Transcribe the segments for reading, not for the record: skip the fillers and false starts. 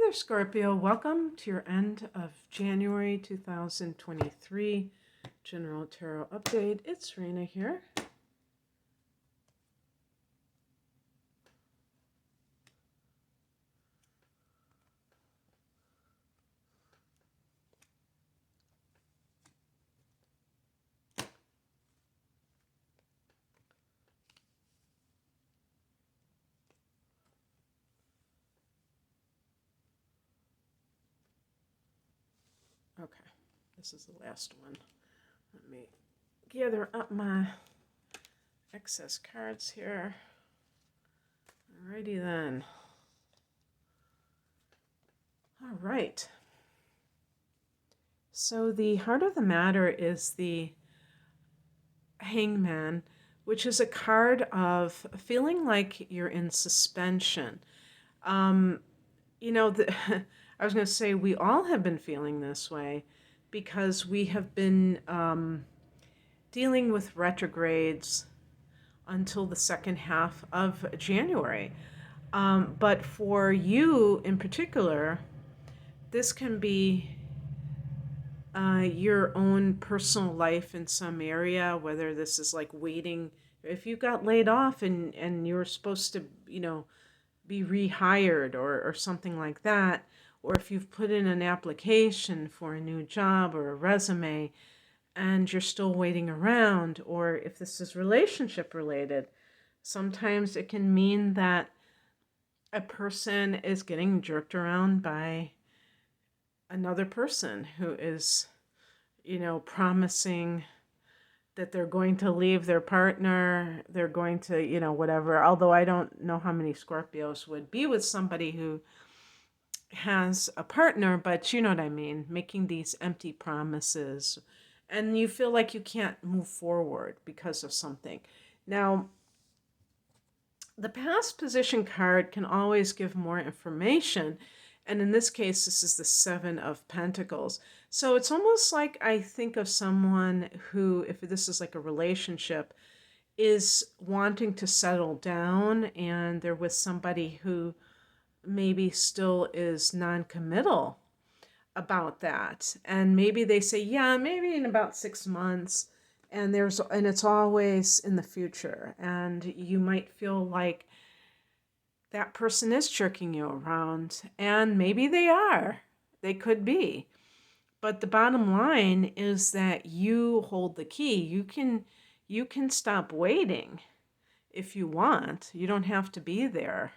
there, Scorpio. Welcome to your end of January 2023 General Tarot Update. It's Rena here. Okay, this is the last one. Let me gather up my excess cards here. Alrighty then. All right. So the heart of the matter is the Hangman, which is a card of feeling like you're in suspension. You know, I was going to say we all have been feeling this way because we have been dealing with retrogrades until the second half of January. But for you in particular, this can be your own personal life in some area, whether this is like waiting, if you got laid off and you're supposed to, be rehired or something like that, or if you've put in an application for a new job or a resume and you're still waiting around, or if this is relationship related, sometimes it can mean that a person is getting jerked around by another person who is, promising that they're going to leave their partner, they're going to, whatever. Although I don't know how many Scorpios would be with somebody who has a partner, but you know what I mean, making these empty promises. And you feel like you can't move forward because of something. Now, the past position card can always give more information. And in this case, this is the Seven of Pentacles. So it's almost like I think of someone who, if this is like a relationship, is wanting to settle down and they're with somebody who maybe still is non-committal about that. And maybe they say, yeah, maybe in about 6 months. And it's always in the future. And you might feel like that person is jerking you around, and maybe they are. They could be. But the bottom line is that you hold the key. You can stop waiting if you want. You don't have to be there,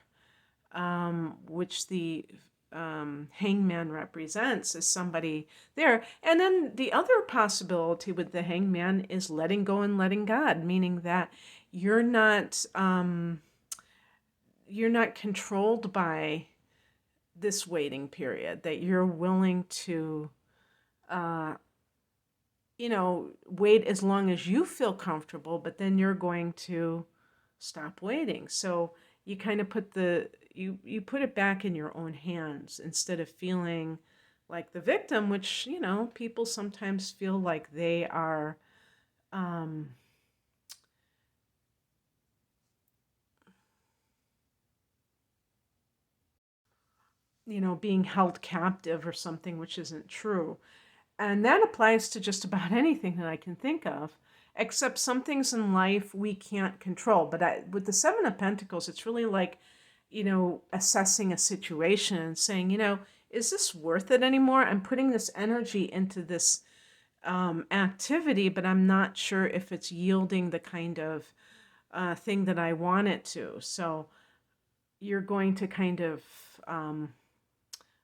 which the hangman represents as somebody there. And then the other possibility with the hangman is letting go and letting God, meaning that you're not controlled by this waiting period, that you're willing to, wait as long as you feel comfortable, but then you're going to stop waiting. So you kind of put you put it back in your own hands instead of feeling like the victim, which, people sometimes feel like they are, being held captive or something, which isn't true. And that applies to just about anything that I can think of, except some things in life we can't control. But with the Seven of Pentacles, it's really like, assessing a situation and saying, is this worth it anymore? I'm putting this energy into this activity, but I'm not sure if it's yielding the kind of thing that I want it to. So you're going to kind of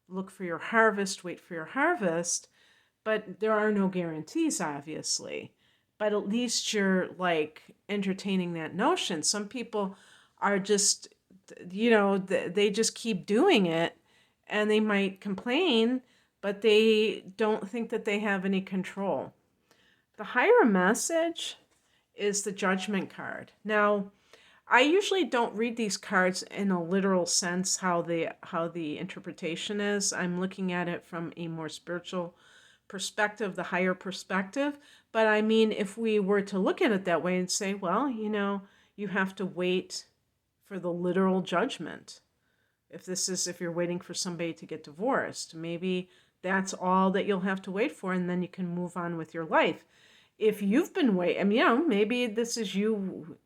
look for your harvest, wait for your harvest, but there are no guarantees, obviously. But at least you're like entertaining that notion. Some people are just, they just keep doing it and they might complain, but they don't think that they have any control. The higher message is the Judgment card. Now, I usually don't read these cards in a literal sense, how the interpretation is. I'm looking at it from a more spiritual perspective, the higher perspective. But I mean, if we were to look at it that way and say, well, you have to wait for the literal judgment If you're waiting for somebody to get divorced, maybe that's all that you'll have to wait for, and then you can move on with your life. If you've been waiting, I mean, maybe this is you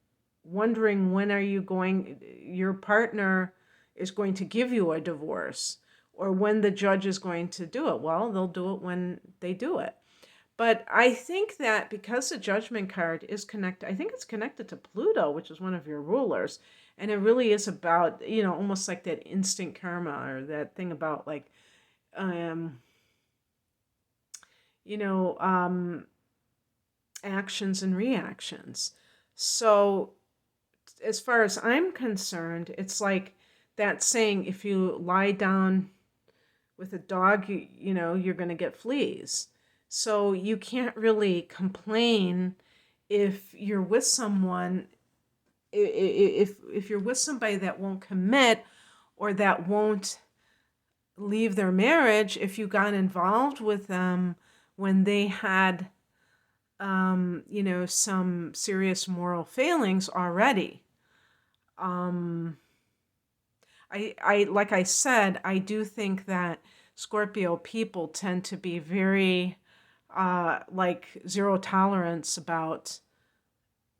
wondering when your partner is going to give you a divorce, or when the judge is going to do it. Well, they'll do it when they do it. But I think that because the judgment card is connected, I think it's connected to Pluto, which is one of your rulers. And it really is about, almost like that instant karma, or that thing about like, um, you know, um, actions and reactions. So as far as I'm concerned, it's like that saying, if you lie down with a dog, you're going to get fleas. So you can't really complain if you're with someone, if you're with somebody that won't commit, or that won't leave their marriage, if you got involved with them when they had some serious moral failings already. I like I said, I do think that Scorpio people tend to be very like zero tolerance about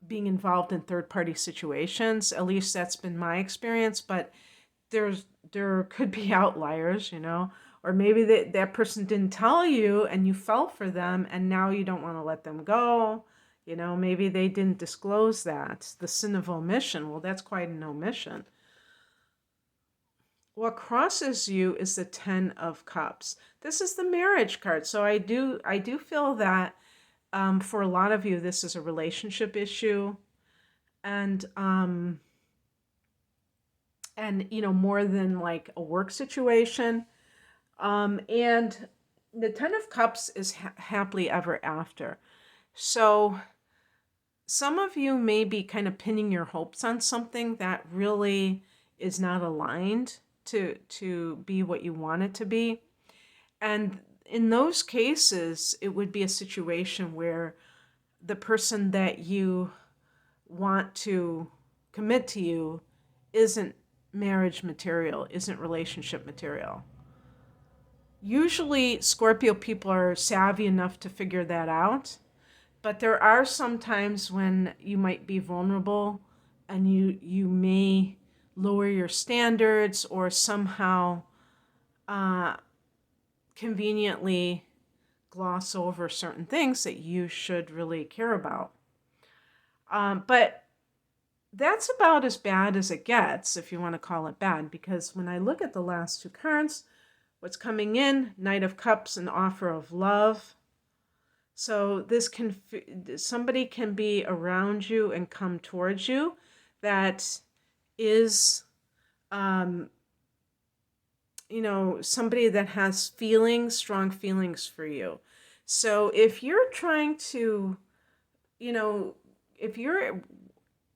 being involved in third party situations. At least that's been my experience, but there could be outliers, or maybe that person didn't tell you and you fell for them and now you don't want to let them go. Maybe they didn't disclose that. The sin of omission. Well, that's quite an omission. What crosses you is the Ten of Cups. This is the marriage card. So I do feel that for a lot of you, this is a relationship issue, and more than like a work situation. And the Ten of Cups is happily ever after. So some of you may be kind of pinning your hopes on something that really is not aligned to be what you want it to be. And in those cases, it would be a situation where the person that you want to commit to you isn't marriage material, isn't relationship material. Usually, Scorpio people are savvy enough to figure that out, but there are some times when you might be vulnerable and you may lower your standards, or somehow uh, conveniently gloss over certain things that you should really care about. But that's about as bad as it gets, if you want to call it bad, because when I look at the last two cards, what's coming in, Knight of Cups, an offer of love. So somebody can be around you and come towards you that is, somebody that has feelings, strong feelings for you. So if you're trying to, if you're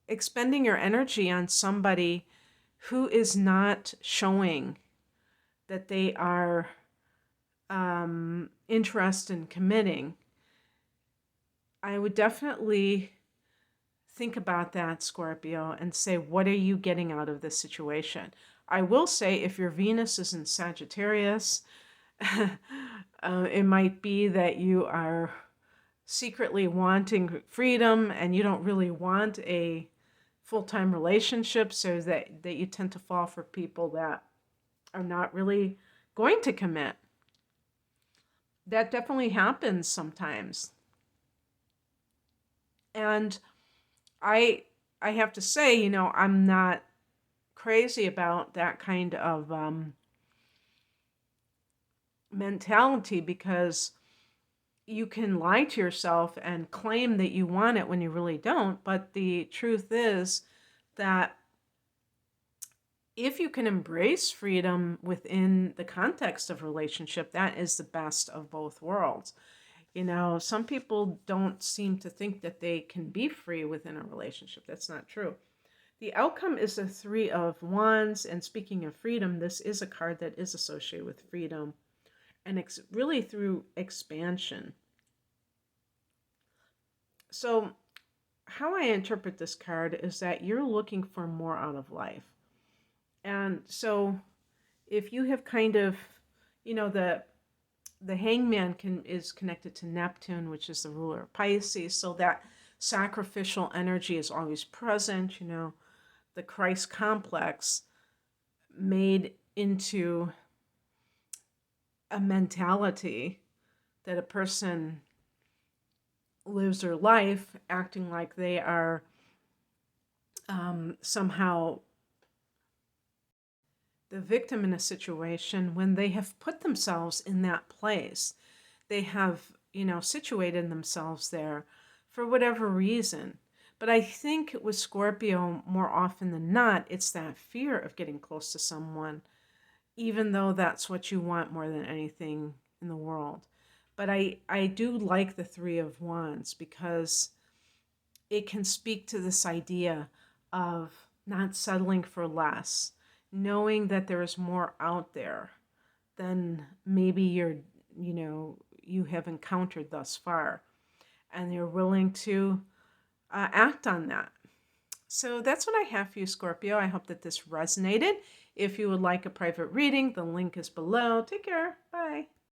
expending your energy on somebody who is not showing that they are interested in committing, I would definitely think about that, Scorpio, and say, what are you getting out of this situation? I will say, if your Venus is in Sagittarius, it might be that you are secretly wanting freedom and you don't really want a full-time relationship, so that you tend to fall for people that are not really going to commit. That definitely happens sometimes. And I have to say, I'm not crazy about that kind of mentality, because you can lie to yourself and claim that you want it when you really don't. But the truth is that if you can embrace freedom within the context of relationship, that is the best of both worlds. Some people don't seem to think that they can be free within a relationship. That's not true. The outcome is the Three of Wands. And speaking of freedom, this is a card that is associated with freedom, and really through expansion. So how I interpret this card is that you're looking for more out of life. And so if you have kind of, the hangman is connected to Neptune, which is the ruler of Pisces, so that sacrificial energy is always present, the Christ complex made into a mentality that a person lives their life acting like they are somehow the victim in a situation when they have put themselves in that place. They have, situated themselves there for whatever reason. But I think with Scorpio, more often than not, it's that fear of getting close to someone, even though that's what you want more than anything in the world. But I do like the Three of Wands because it can speak to this idea of not settling for less, knowing that there is more out there than maybe you have encountered thus far, and you're willing to act on that. So that's what I have for you, Scorpio. I hope that this resonated. If you would like a private reading, the link is below. Take care. Bye.